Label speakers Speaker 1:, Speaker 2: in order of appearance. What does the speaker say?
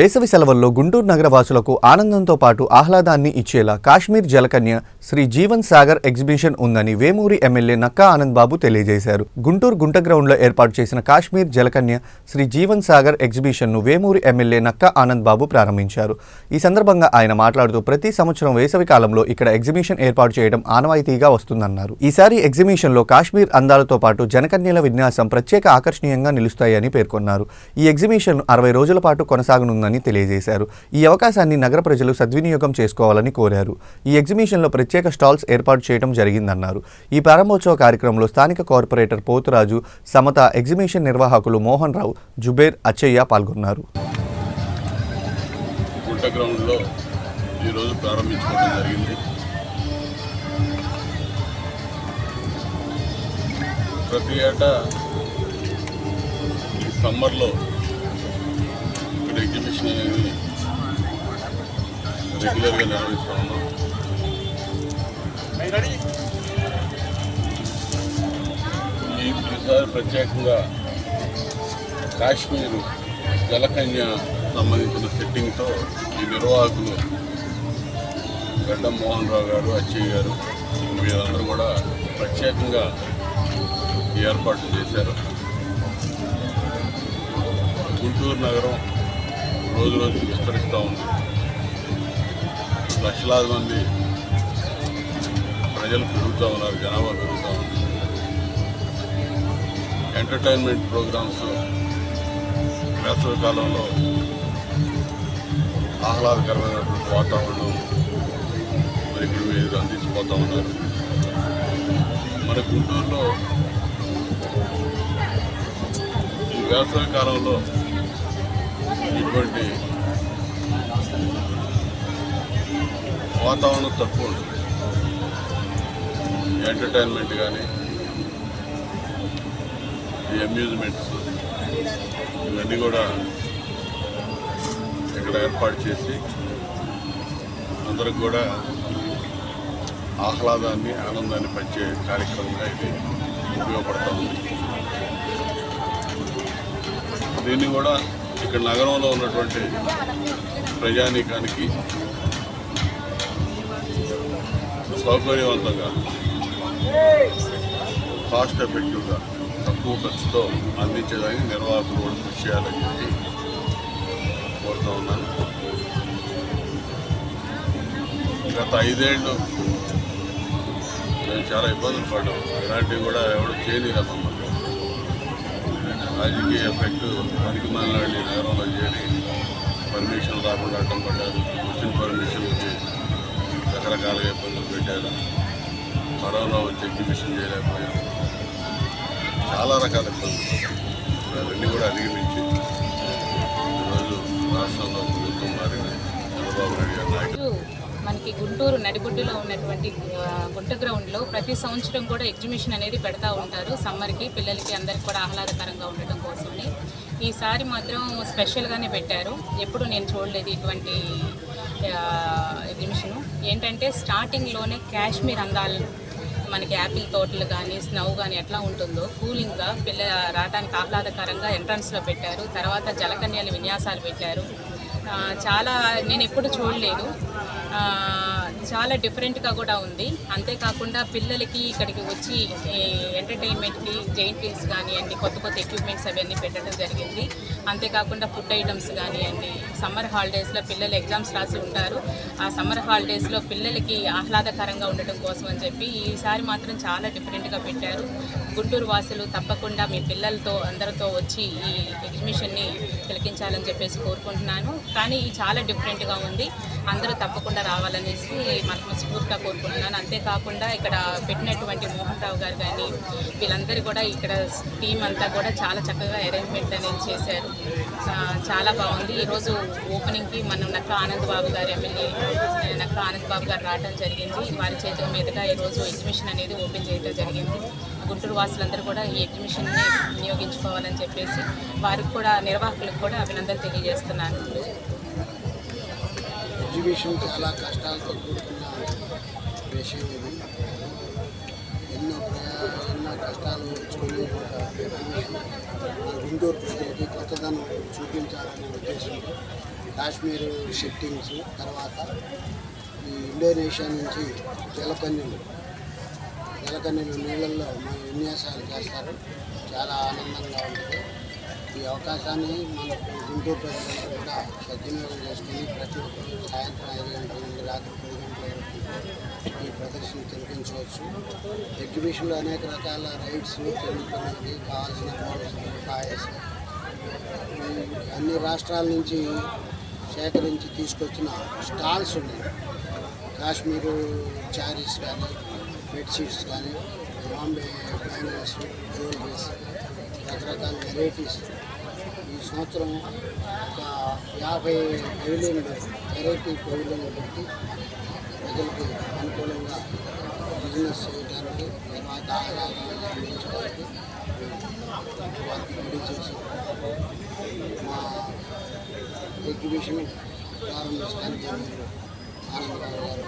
Speaker 1: వేసవి సెలవుల్లో గుంటూరు నగర వాసులకు ఆనందంతో పాటు ఆహ్లాదాన్ని ఇచ్చేలా కాశ్మీర్ జలకన్య శ్రీ జీవన్ సాగర్ ఎగ్జిబిషన్ ఉందని వేమూరి ఎమ్మెల్యే నక్కా ఆనంద్ బాబు తెలియజేశారు. గుంటూరు గుంట గ్రౌండ్లో ఏర్పాటు చేసిన కాశ్మీర్ జలకన్య శ్రీ జీవన్ సాగర్ ఎగ్జిబిషన్ను వేమూరి ఎమ్మెల్యే నక్కా ఆనంద్ బాబు ప్రారంభించారు. ఈ సందర్భంగా ఆయన మాట్లాడుతూ ప్రతి సంవత్సరం వేసవి కాలంలో ఇక్కడ ఎగ్జిబిషన్ ఏర్పాటు చేయడం ఆనవాయితీగా వస్తుందన్నారు. ఈసారి ఎగ్జిబిషన్లో కాశ్మీర్ అందాలతో పాటు జనకన్యల విన్యాసం ప్రత్యేక ఆకర్షణీయంగా నిలుస్తాయని పేర్కొన్నారు. ఈ ఎగ్జిబిషన్ 60 రోజుల పాటు కొనసాగనుందని తెలియజేశారు. ఈ అవకాశాన్ని నగర ప్రజలు సద్వినియోగం చేసుకోవాలని కోరారు. ఈ ఎగ్జిబిషన్లో ప్రత్యేక స్టాల్స్ ఏర్పాటు చేయడం జరిగిందన్నారు. ఈ ప్రారంభోత్సవ కార్యక్రమంలో స్థానిక కార్పొరేటర్ పోతురాజు, సమత, ఎగ్జిబిషన్ నిర్వాహకులు మోహన్ రావు, జుబేర్, అచ్చయ్య పాల్గొన్నారు.
Speaker 2: ప్రతి ఏటా సమ్మర్లో ఎగ్జిబిషన్ అనేది రెగ్యులర్గా నిర్వహిస్తూ ఉన్నాం. ఈసారి ప్రత్యేకంగా కాశ్మీర్ జలకన్య సంబంధించిన సెట్టింగ్తో ఈ నిర్వాహకులు గడ్డం మోహన్ రావు గారు, అచ్చయ్య గారు వీరందరూ కూడా ప్రత్యేకంగా ఏర్పాట్లు చేశారు. గుంటూరు నగరం రోజు రోజుకి విస్తరిస్తూ ఉంది. లక్షలాది మంది ప్రజలు పెరుగుతూ ఉన్నారు, జనాభా పెరుగుతూ ఉంది. ఎంటర్టైన్మెంట్ ప్రోగ్రామ్స్ వేసవి కాలంలో ఆహ్లాదకరమైనటువంటి వాతావరణం మరి ఇక్కడ మీరు అందించిపోతూ ఉన్నారు. మన గుంటూరులో ఈ వేసవి కాలంలో ఇటువంటి వాతావరణం తక్కువ ఉంటుంది. ఎంటర్టైన్మెంట్ కానీ, ఈ అమ్యూజ్మెంట్స్ ఇవన్నీ కూడా ఇక్కడ ఏర్పాటు చేసి అందరికి కూడా ఆహ్లాదాన్ని, ఆనందాన్ని పంచే కార్యక్రమంగా ఇది ఉపయోగపడుతూ ఉంది. దీన్ని కూడా ఇక్కడ నగరంలో ఉన్నటువంటి ప్రజానీకానికి సౌకర్యవంతంగా, కాస్ట్ ఎఫెక్టివ్గా, తక్కువ ఖర్చుతో అందించేదానికి నిర్వాహకులు కూడా కృషి చేయాలని చెప్పి కోరుతూ ఉన్నాను. గత 5 ఏళ్ళు మేము చాలా ఇబ్బందులు పడ్డాం. ఇలాంటివి కూడా ఎవరు చేయలేదా మమ్మల్ని. రాజకీయ ఎఫెక్ట్ పనికి మాలాడి నగరంలో చేరి పర్మిషన్ రాకుండా అడ్డం పడ్డారు. వచ్చిన పర్మిషన్కి రకరకాలుగా ఇబ్బందులు పెట్టారు. కరోనా వచ్చి ఎగ్జిబిషన్ చేయలేకపోయారు. చాలా రకాల ఇబ్బందులు అవన్నీ కూడా అధిగమించి ఈరోజు రాష్ట్రంలో ప్రభుత్వం మారింది. చంద్రబాబు నాయుడు గారి నాయకులు
Speaker 3: మనకి గుంటూరు నడిబొడ్డులో ఉన్నటువంటి గుంట గ్రౌండ్లో ప్రతి సంవత్సరం కూడా ఎగ్జిబిషన్ అనేది పెడతా ఉంటారు. సమ్మర్కి పిల్లలకి అందరికి కూడా ఆహ్లాదకరంగా ఉండటం కోసమని ఈసారి మాత్రం స్పెషల్గానే పెట్టారు. ఎప్పుడు నేను చూడలేదు ఇటువంటి ఎగ్జిబిషను. ఏంటంటే స్టార్టింగ్లోనే కాశ్మీర్ అందాలు, మనకి యాపిల్ తోటలు కానీ, స్నో కానీ ఎట్లా ఉంటుందో కూలింగ్గా రావడానికి ఆహ్లాదకరంగా ఎంట్రన్స్లో పెట్టారు. తర్వాత జలకన్యల విన్యాసాలు పెట్టారు. చాలా నేను ఎప్పుడు చూడలేదు. చాలా డిఫరెంట్గా కూడా ఉంది. అంతేకాకుండా పిల్లలకి ఇక్కడికి వచ్చి ఎంటర్టైన్మెంట్కి జైంట్ వీల్స్ కానివ్వండి, కొత్త కొత్త ఎక్విప్మెంట్స్ అవన్నీ పెట్టడం జరిగింది. అంతేకాకుండా ఫుడ్ ఐటమ్స్ కానివ్వండి, సమ్మర్ హాలిడేస్లో పిల్లలు ఎగ్జామ్స్ రాసి ఉంటారు. ఆ సమ్మర్ హాలిడేస్లో పిల్లలకి ఆహ్లాదకరంగా ఉండటం కోసం అని చెప్పి ఈసారి మాత్రం చాలా డిఫరెంట్గా పెట్టారు. గుంటూరు వాసులు తప్పకుండా మీ పిల్లలతో అందరితో వచ్చి ఈ ఎగ్జిబిషన్ని తిలకించాలని చెప్పేసి కోరుకుంటున్నాను. కానీ చాలా డిఫరెంట్గా ఉంది. అందరూ తప్పకుండా రావాలనేసి మనస్ఫూర్తిగా కోరుకుంటున్నాను. అంతేకాకుండా ఇక్కడ పెట్టినటువంటి మోహన్ రావు గారు కానీ వీళ్ళందరూ కూడా ఇక్కడ టీం అంతా కూడా చాలా చక్కగా అరేంజ్మెంట్ అనేది చేశారు. చాలా బాగుంది. ఈరోజు ఓపెనింగ్కి మనం నక్కా ఆనంద్ బాబు గారు, ఎమ్మెల్యే నక్కా ఆనంద్ బాబు గారు రావడం జరిగింది. వారి చేతుల మీదుగా ఈరోజు ఎగ్జిబిషన్ అనేది ఓపెన్ చేయడం జరిగింది. గుంటూరు వాసులందరూ కూడా ఈ ఎగ్జిబిషన్ని వినియోగించుకోవాలని చెప్పేసి వారికి కూడా, నిర్వాహకులకు కూడా అభినందనలు తెలియజేస్తున్నాను.
Speaker 4: ఎగ్జిబిషన్ చాలా కష్టాలతో కూడుకున్న విషయం ఇది. ఎన్నో కష్టాలు వచ్చుకొని గుంటూరు ప్రజలకి కొత్తదనం చూపించాలనే ఉద్దేశంతో కాశ్మీర్ షిట్టింగ్స్, తర్వాత ఈ ఇండోనేషియా నుంచి జలకన్యలు నీళ్ళల్లో మన విన్యాసాలు చేస్తారు. చాలా ఆనందంగా ఉంటుంది. ఈ అవకాశాన్ని మనకు గుంటూరు ప్రజలందరూ కూడా సద్వినియోగం చేసుకుని ప్రతి ఒక్కరు సాయంత్రం 5 గంటల నుండి రాత్రి 10 గంటల వరకు ఈ ప్రదర్శన తిలకించవచ్చు. ఎగ్జిబిషన్లో అనేక రకాల రైడ్స్, తిరుగుతున్నది కావాల్సిన మోడల్స్, టాయ్స్, అన్ని రాష్ట్రాల నుంచి సేకరించి తీసుకొచ్చిన స్టాల్స్ ఉన్నాయి. కాశ్మీరు చారీస్ కానీ, బెడ్షీట్స్ కానీ, బాంబే బ్యాంగిల్స్, జ్యువెలరీస్, రకరకాల వెరైటీస్. ఈ సంవత్సరం ఒక 50 వెరైటీ పవిలియన్లు పెట్టి ప్రజలకి అనుకూలంగా బిజినెస్ చేయడానికి, తర్వాత ఆహ్లాదంగా అందించడానికి వాటిని రెడీ చేసి మా ఎగ్జిబిషన్ ప్రారంభిస్తానికి ఆనందరావు గారు